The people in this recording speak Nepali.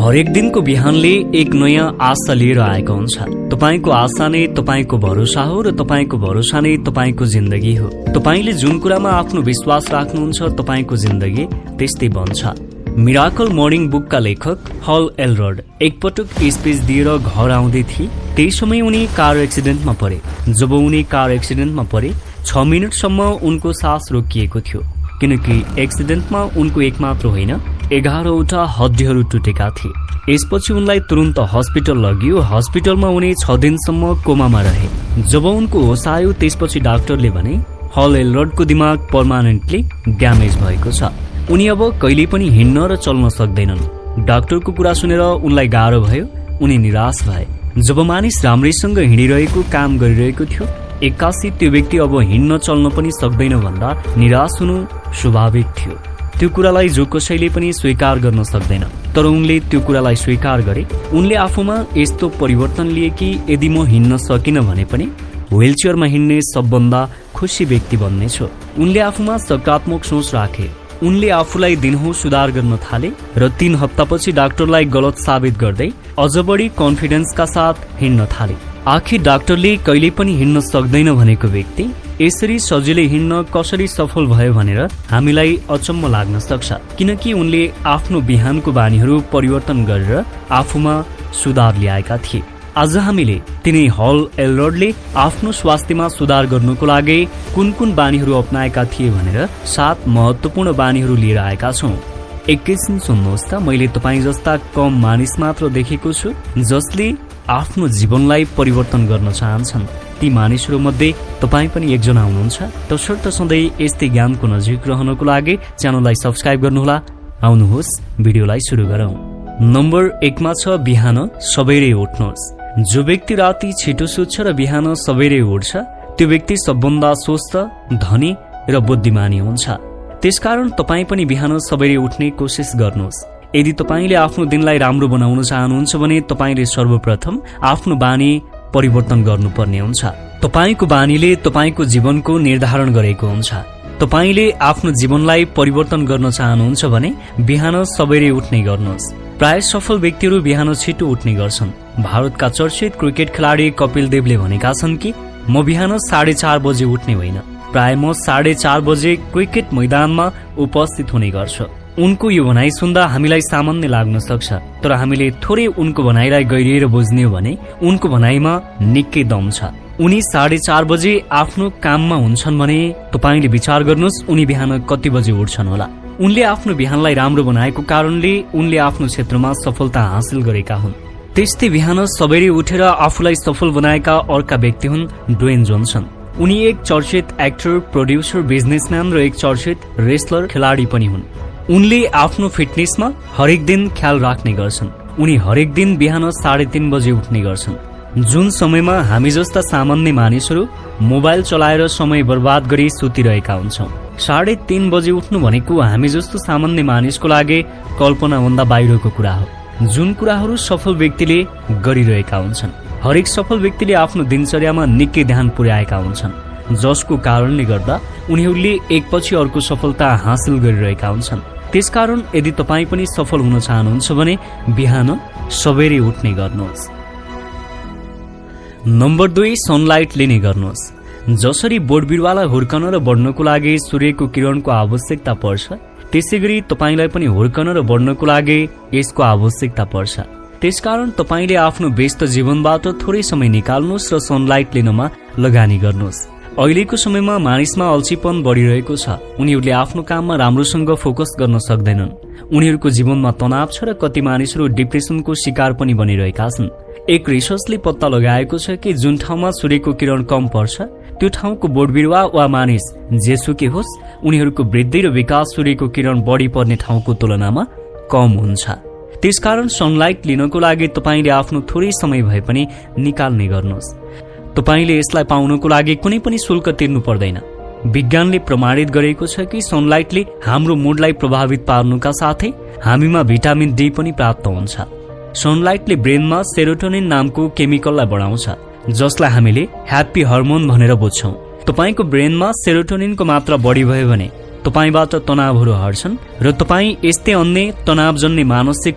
हरेक दिनको बिहानले एक नयाँ आशा लिएर आएको हुन्छ। तपाईको आशा नै तपाईको भरोसा हो र तपाईको भरोसा नै तपाईको जिन्दगी हो। तपाईले जुन कुरामा आफ्नो विश्वास राख्नुहुन्छ तपाईको जिन्दगी त्यस्तै बन्छ। मिराकल मर्निङ बुकका लेखक हल एल्रोड एकपटक स्पिच दिएर घर आउँदै थिए। त्यही समय उनी कार एक्सिडेन्टमा परे। जब उनी कार एक्सिडेन्टमा परे 6 मिनटसम्म उनको सास रोकिएको थियो, किनकि एक्सिडेन्टमा उनको एकमात्र होइन 11वटा हड्डीहरू टुटेका थिए। यसपछि उनलाई तुरन्त हस्पिटल लगियो। हस्पिटलमा उनी 6 दिनसम्म कोमामा रहे। जब उनको होस आयो त्यसपछि डाक्टरले भने हल एल्रोडको दिमाग पर्मानेन्टली ड्यामेज भएको छ। उनी अब कहिले पनि हिँड्न र चल्न सक्दैनन्। डाक्टरको कुरा सुनेर उनलाई गाह्रो भयो। उनी निराश भए। जब मानिस राम्रैसँग हिँडिरहेको काम गरिरहेको थियो, एक्कासी त्यो व्यक्ति अब हिँड्न चल्न पनि सक्दैन भन्दा निराश हुनु स्वाभाविक थियो। त्यो कुरालाई जो कसैले पनि स्वीकार गर्न सक्दैन, तर उनले त्यो कुरालाई स्वीकार गरे। उनले आफूमा यस्तो परिवर्तन लिए कि यदि म हिँड्न सकिन भने पनि व्हीलचेयरमा हिँड्ने सबभन्दा खुसी व्यक्ति बन्नेछु। उनले आफूमा सकारात्मक सोच राखे। उनले आफूलाई दिनहुँ सुधार गर्न थाले र 3 हप्तापछि डाक्टरलाई गलत साबित गर्दै अझ बढी कन्फिडेन्सका साथ हिँड्न थाले। आखिर डाक्टरले कहिले पनि हिँड्न सक्दैन भनेको व्यक्ति यसरी सजिलै हिँड्न कसरी सफल भयो भनेर हामीलाई अचम्म लाग्न सक्छ, किनकि उनले आफ्नो बिहानको बानीहरू परिवर्तन गरेर आफूमा सुधार ल्याएका थिए। आज हामीले तिनै हल एल्रोडले आफ्नो स्वास्थ्यमा सुधार गर्नको लागि कुन कुन बानीहरू अपनाएका थिए भनेर 7 महत्त्वपूर्ण बानीहरू लिएर आएका छौं। एकैछिन सुन्नुहोस् त। मैले तपाईँ जस्ता कम मानिस मात्र देखेको छु जसले आफ्नो जीवनलाई परिवर्तन गर्न चाहन्छन्। ती मानिसहरू मध्ये तपाईँ पनि एकजना हुनुहुन्छ। तसर्थ सधैँ यस्तै ज्ञानको नजिक रहनको लागि च्यानललाई सब्स्क्राइब गर्नुहोला। आउनुहोस् भिडियोलाई सुरु गरौँ। नम्बर 1 मा छ बिहान सबैरे उठ्नुहोस्। जो व्यक्ति राति छिटो सुत्छ र बिहान सबैरे उठ्छ त्यो व्यक्ति सबभन्दा स्वस्थ, धनी र बुद्धिमानी हुन्छ। त्यसकारण तपाईँ पनि बिहान सबैरे उठ्ने कोसिस गर्नुहोस्। यदि तपाईले आफ्नो दिनलाई राम्रो बनाउन चाहनुहुन्छ भने तपाईले सर्वप्रथम आफ्नो बानी परिवर्तन गर्नुपर्ने हुन्छ। तपाईको बानीले तपाईको जीवनको निर्धारण गरेको हुन्छ। तपाईले आफ्नो जीवनलाई परिवर्तन गर्न चाहनुहुन्छ भने बिहान सबैरे उठ्ने गर्नुहोस्। प्राय सफल व्यक्तिहरू बिहान छिटो उठ्ने गर्छन्। भारतका चर्चित क्रिकेट खेलाडी कपिल देवले भनेका छन् कि म बिहान 4:30 बजे उठ्ने होइन, प्राय म 4:30 बजे क्रिकेट मैदानमा उपस्थित हुने गर्छु। उनको यो भनाइ सुन्दा हामीलाई सामान्य लाग्न सक्छ, तर हामीले थोरै उनको भनाइलाई गहिरिएर बुझ्ने हो भने उनको भनाइमा निकै दम छ। उनी 4:30 बजे आफ्नो काममा हुन्छन् भने तपाईले विचार गर्नुहोस् उनी बिहान कति बजे उठ्छन् होला। उनले आफ्नो बिहानलाई राम्रो बनाएको कारणले उनले आफ्नो क्षेत्रमा सफलता हासिल गरेका हुन्। त्यस्तै बिहान सबैले उठेर आफूलाई सफल बनाएका अर्का व्यक्ति हुन् ड्वेन जोन्सन। उनी एक चर्चित एक्टर, प्रोड्युसर, बिजनेसम्यान र एक चर्चित रेसलर खेलाडी पनि हुन्। उनले आफ्नो फिटनेसमा हरेक दिन ख्याल राख्ने गर्छन्। उनी हरेक दिन बिहान 3:30 बजे उठ्ने गर्छन्। जुन समयमा हामी जस्ता सामान्य मानिसहरू मोबाइल चलाएर समय बर्बाद गरी सुतिरहेका हुन्छौँ। 3:30 बजे उठ्नु भनेको हामी जस्तो सामान्य मानिसको लागि कल्पनाभन्दा बाहिरको कुरा हो। जुन कुराहरू सफल व्यक्तिले गरिरहेका हुन्छन्। हरेक सफल व्यक्तिले आफ्नो दिनचर्यामा निकै ध्यान पुर्याएका हुन्छन्, जसको कारणले गर्दा उनीहरूले एकपछि अर्को सफलता हासिल गरिरहेका हुन्छन्। त्यसकारण यदि तपाईँ पनि सफल हुन चाहनुहुन्छ भने बिहान सबैरे उठ्ने गर्नुहोस्। नम्बर 2 सनलाइट लिने गर्नुहोस्। जसरी बोट बिरुवालाई हुर्कन र बढ्नको लागि सूर्यको किरणको आवश्यकता पर्छ, त्यसैगरी तपाईलाई पनि हुर्कन र बढ्नको लागि यसको आवश्यकता पर्छ। त्यसकारण तपाईले आफ्नो व्यस्त जीवनबाट थोरै समय निकाल्नुहोस् र सनलाइट लिनमा लगानी गर्नुहोस्। अहिलेको समयमा मानिसमा अल्छीपन बढिरहेको छ। उनीहरूले आफ्नो काममा राम्रोसँग फोकस गर्न सक्दैनन्। उनीहरूको जीवनमा तनाव छ र कति मानिसहरू डिप्रेसनको शिकार पनि बनिरहेका छन्। एक रिसर्चले पत्ता लगाएको छ कि जुन ठाउँमा सूर्यको किरण कम पर्छ त्यो ठाउँको बोट बिरुवा वा मानिस जेसुकै होस्, उनीहरूको वृद्धि र विकास सूर्यको किरण बढी पर्ने ठाउँको तुलनामा कम हुन्छ। त्यसकारण सनलाइट लिनको लागि तपाईले आफ्नो थोरै समय भए पनि निकाल्ने गर्नुहोस्। तपाईले यसलाई पाउनको लागि कुनै पनि शुल्क तिर्नु पर्दैन। विज्ञानले प्रमाणित गरेको छ कि सनलाइटले हाम्रो मुडलाई प्रभावित पार्नुका साथै हामीमा भिटामिन डी पनि प्राप्त हुन्छ। सनलाइटले ब्रेनमा सेरोटोनिन नामको केमिकललाई बढाउँछ, जसलाई हामीले ह्याप्पी हर्मोन भनेर बुझ्छौं। तपाईको ब्रेनमा सेरोटोनिनको मात्रा बढी भयो भने तपाईबाट तनावहरू हट्छन् र तपाई यस्तै अन्य तनावजन्य मानसिक